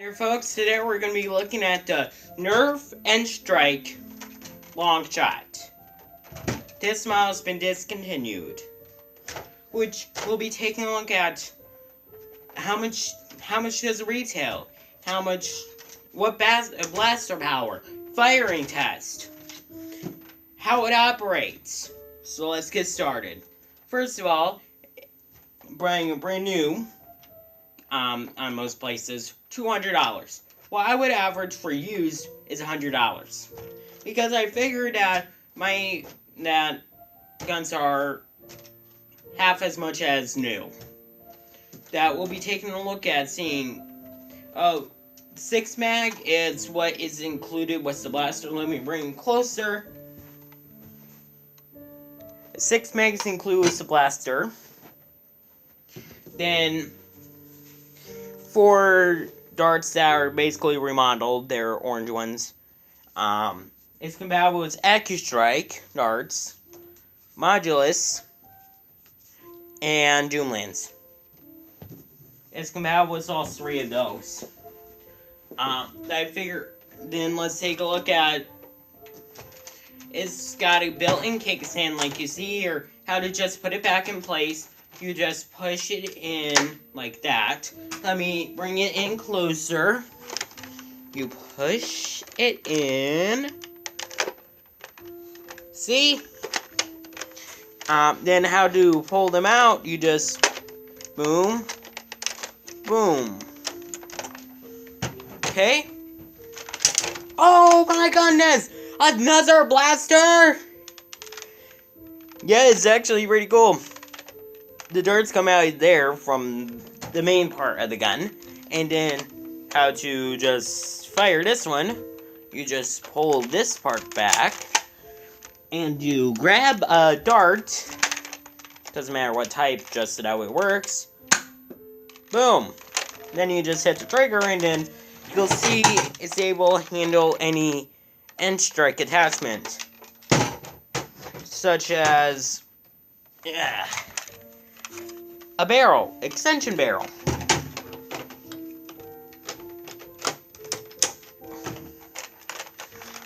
Here folks, today we're going to be looking at the Nerf and Strike long shot. This model has been discontinued, which we'll be taking a look at how much does it retail, what blaster power, firing test, how it operates. So let's get started. First of all, brand new, on most places, $200. What I would average for used is $100, because I figured that that guns are half as much as new. That we'll be taking a look at, seeing 6 mag is what is included with the blaster. Let me bring it closer. 6 mags included with the blaster. Then for darts that are basically remodeled, they're orange ones. It's compatible with AccuStrike darts, Modulus, and Doomlands. It's compatible with all 3 of those. I figure, then let's take a look at, it's got a built-in kickstand like you see, or how to just put it back in place. You just push it in like that. Let me bring it in closer. You push it in. See? Then how to pull them out, you just boom, boom. Okay? Oh my goodness! Another blaster! Yeah, it's actually pretty cool. The darts come out there from the main part of the gun. And then how to just fire this one. You just pull this part back. And you grab a dart. Doesn't matter what type, just how it works. Boom. Then you just hit the trigger, and then you'll see it's able to handle any end strike attachment. Such as a barrel, extension barrel.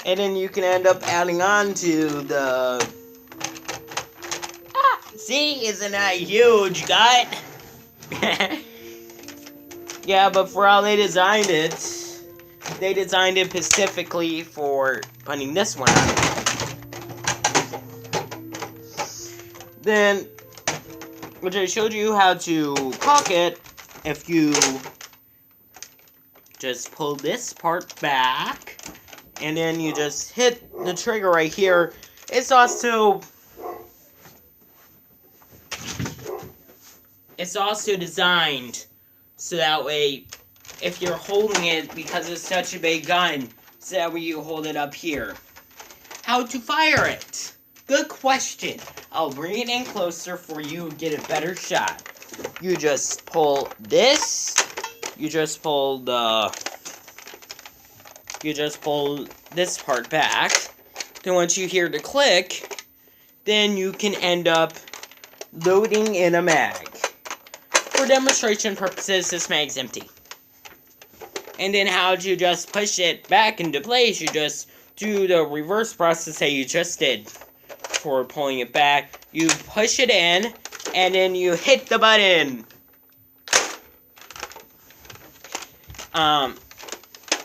And then you can end up adding on to the... see, isn't that huge, gut? Yeah, but for how they designed it specifically for putting this one on. Then, which I showed you how to cock it, if you just pull this part back, and then you just hit the trigger right here. It's also designed so that way, if you're holding it, because it's such a big gun, so that way you hold it up here. How to fire it? Good question. I'll bring it in closer for you to get a better shot. You just pull this. You just pull this part back. Then once you hear the click, then you can end up loading in a mag. For demonstration purposes, this mag's empty. And then how to just push it back into place, you just do the reverse process that you just did. For pulling it back, you push it in, and then you hit the button.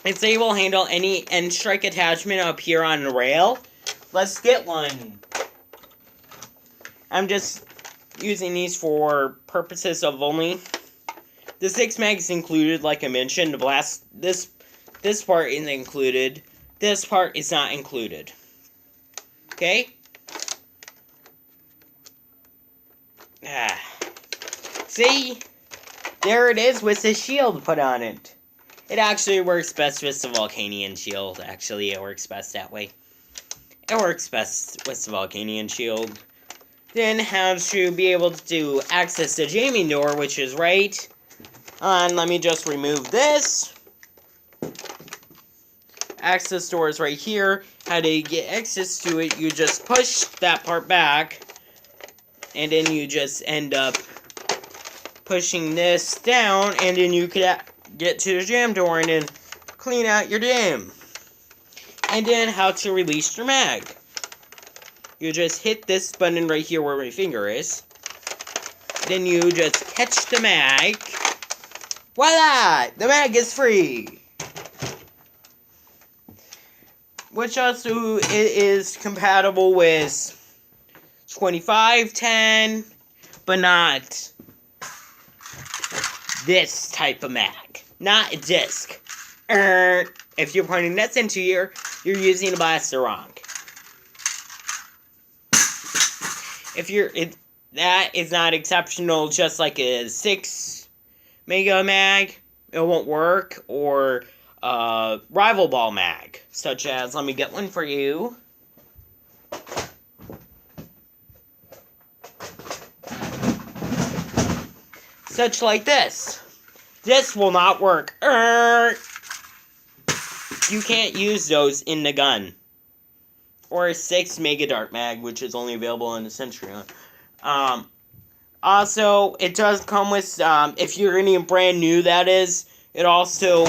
It's able to handle any end strike attachment up here on the rail. Let's get one. I'm just using these for purposes of only. The 6 mags included, like I mentioned. The blast, this part isn't included. This part is not included. Okay? See? There it is with the shield put on it. It actually works best with the Volcanian shield. Actually, it works best that way. It works best with the Volcanian shield. Then how to be able to access the jamming door, which is right on. Let me just remove this. Access door is right here. How to get access to it, you just push that part back. And then you just end up pushing this down, and then you could get to the jam door and then clean out your jam. And then how to release your mag. You just hit this button right here where my finger is. Then you just catch the mag. Voila! The mag is free! Which also is compatible with 2510, but not this type of mag. Not a disc. If you're putting this into here, you're using the blaster wrong. That is not exceptional, just like a 6 mega mag, it won't work, or rival ball mag, such as, let me get one for you. Such like this. This will not work. You can't use those in the gun. Or a 6 Mega Dart mag, which is only available in the Century. Also, it does come with, if you're getting a brand new, that is, they also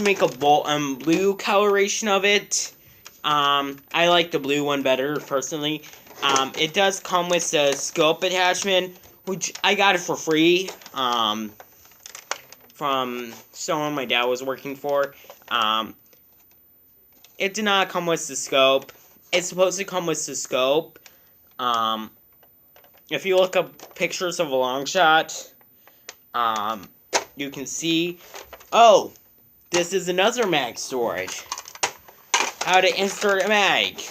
make a blue coloration of it. I like the blue one better, personally. It does come with the scope attachment, which I got it for free, from someone my dad was working for. It did not come with the scope. It's supposed to come with the scope. If you look up pictures of a long shot, you can see, oh, this is another mag storage. How to insert a mag.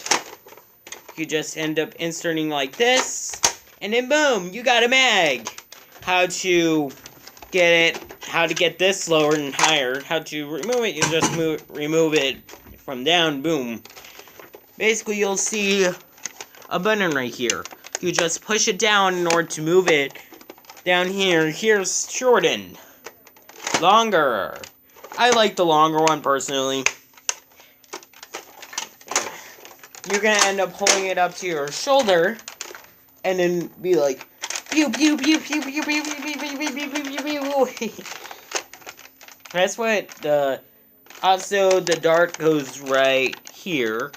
You just end up inserting like this, and then boom, you got a mag. How to get this lower and higher. How to remove it, you just remove it from down, boom. Basically, you'll see a button right here. You just push it down in order to move it down here. Here's shortened. Longer. I like the longer one, personally. You're going to end up holding it up to your shoulder and then be like, pew, pew, pew, pew, pew, pew, pew, pew, pew, pew, pew, pew, pew. That's what also, the dart goes right here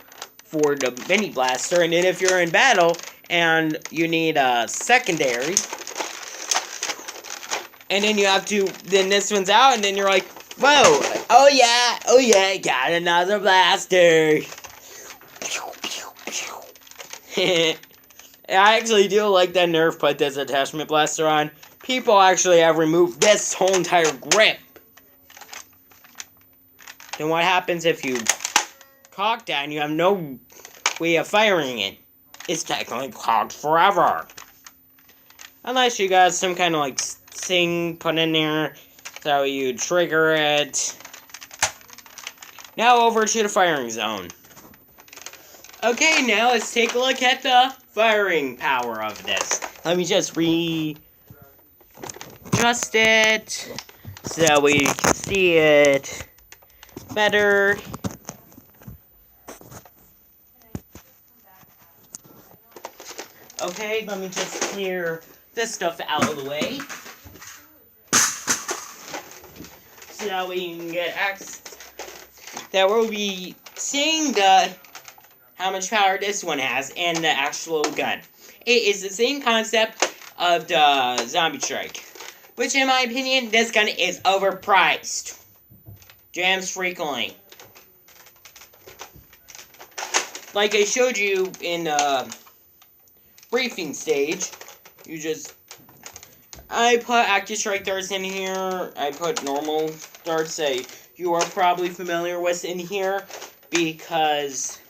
for the mini blaster, and then if you're in battle and you need a secondary, and then you have to, then this one's out, and then you're like, whoa, oh yeah, got another blaster. I actually do like that Nerf put this attachment blaster on. People actually have removed this whole entire grip. Then what happens if you cock that and you have no way of firing it? It's technically cocked forever. Unless you got some kind of like thing put in there so you trigger it. Now over to the firing zone. Okay, now let's take a look at the firing power of this. Let me just readjust it so we can see it better. Okay, let me just clear this stuff out of the way. So we can get access. That we'll be seeing how much power this one has and the actual gun. It is the same concept of the Zombie Strike, which in my opinion, this gun is overpriced. Jams frequently. Like I showed you in the briefing stage, I put Active Strike darts in here, I put normal darts that you are probably familiar with in here, because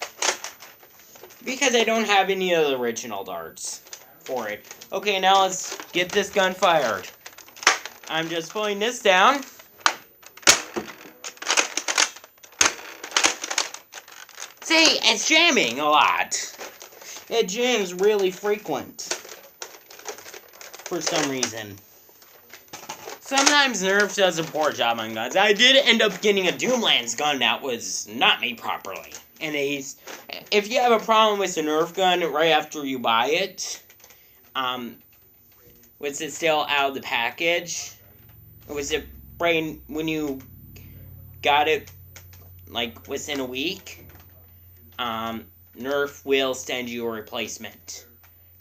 I don't have any of the original darts for it. Okay, now let's get this gun fired. I'm just pulling this down. See, it's jamming a lot. It jams really frequent. For some reason. Sometimes Nerf does a poor job on guns. I did end up getting a Doomlands gun that was not made properly. And if you have a problem with the Nerf gun right after you buy it, was it still out of the package? Or was it when you got it, like, within a week, Nerf will send you a replacement.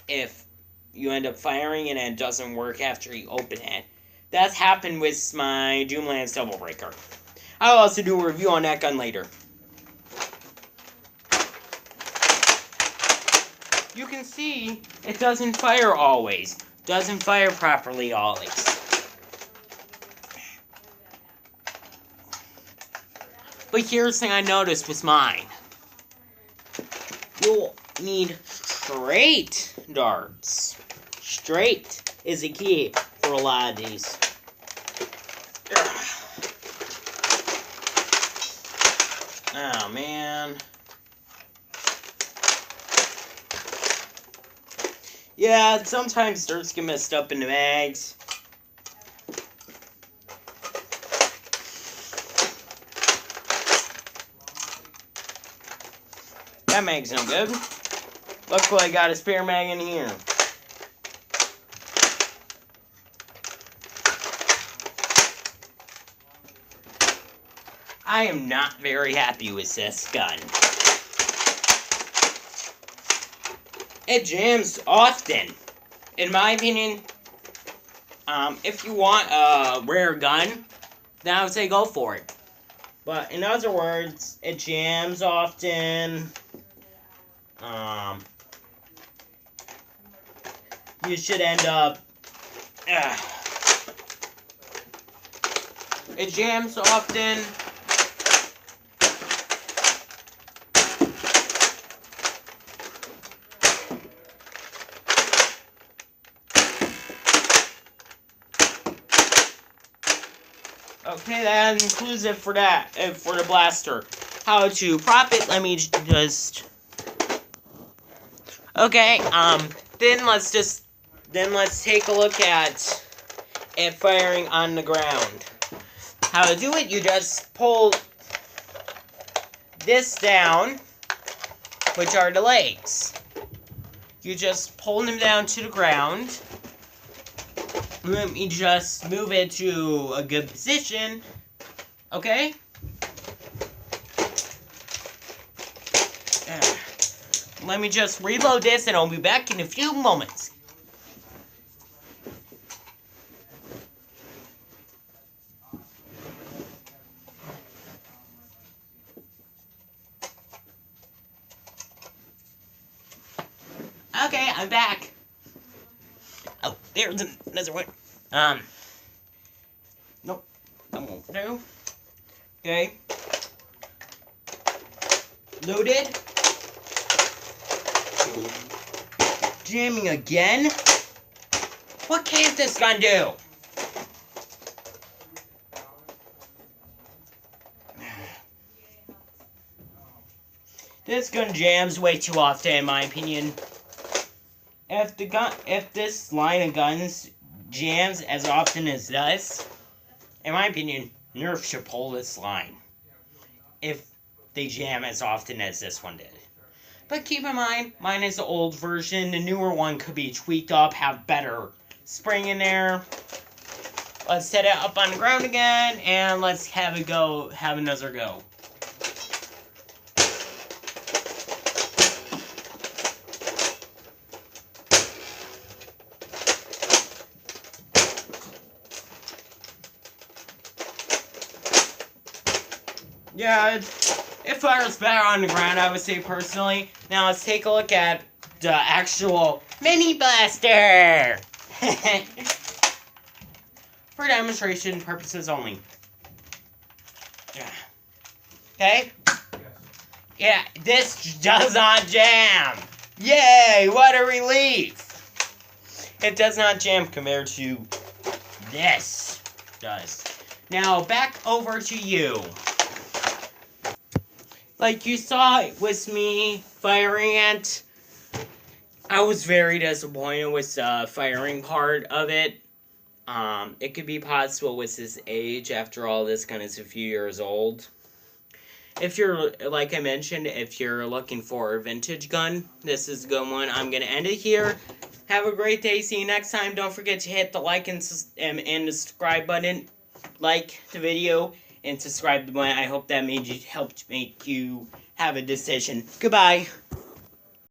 If you end up firing and it doesn't work after you open it. That's happened with my Doomlands Double Breaker. I'll also do a review on that gun later. You can see it doesn't fire always. Doesn't fire properly always. But here's the thing I noticed with mine. You'll need straight darts. Straight is the key for a lot of these. Oh, man. Yeah, sometimes darts get messed up in the mags. That mag's no good. Luckily, I got a spare mag in here. I am not very happy with this gun. It jams often. In my opinion, if you want a rare gun, then I would say go for it. But in other words, it jams often. You should end up... It jams often. Okay, that includes it for that, for the blaster. How to prop it, let me just... Okay, then let's take a look at it firing on the ground. How to do it, you just pull this down, which are the legs. You just pull them down to the ground. Let me just move it to a good position. Okay? Let me just reload this and I'll be back in a few moments. Okay, I'm back. Oh, there's another one. Nope, that won't do. Okay. Loaded. Jamming again? What can't this gun do? This gun jams way too often, in my opinion. If this line of guns jams as often as this, in my opinion, Nerf should pull this line. If they jam as often as this one did. But keep in mind, mine is the old version. The newer one could be tweaked up, have better spring in there. Let's set it up on the ground again, and let's have another go. Yeah, it fires better on the ground, I would say, personally. Now, let's take a look at the actual mini blaster! For demonstration purposes only. Yeah. Okay? Yeah, this does not jam! Yay! What a relief! It does not jam compared to this does. Now, back over to you. Like you saw with me firing it, I was very disappointed with the firing part of it. It could be possible with this age, after all, this gun is a few years old. If you're, like I mentioned, if you're looking for a vintage gun, this is a good one. I'm going to end it here. Have a great day. See you next time. Don't forget to hit the like and the subscribe button. like the video and subscribe to one. I hope that helped make you have a decision. Goodbye.